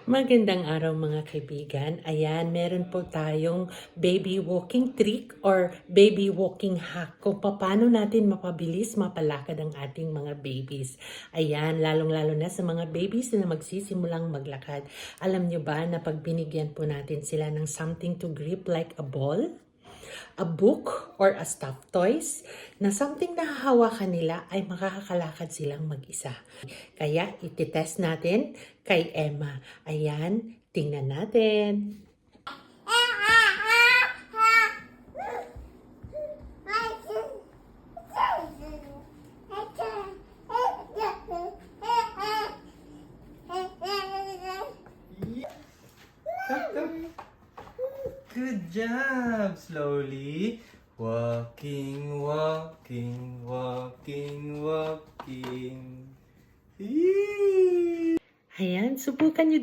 Magandang araw mga kaibigan. Ayan, meron po tayong baby walking trick or baby walking hack kung paano natin mapabilis, mapalakad ang ating mga babies. Ayan, lalong-lalo na sa mga babies na magsisimulang maglakad. Alam nyo ba na pag binigyan po natin sila ng something to grip like a ball, a book, or a stuffed toys, na something na hahawakan nila ay makakakalakad silang mag-isa. Kaya ititest natin kay Emma. Ayan, tingnan natin. Good job! Slowly. Walking, walking, walking, walking. Ayan, subukan nyo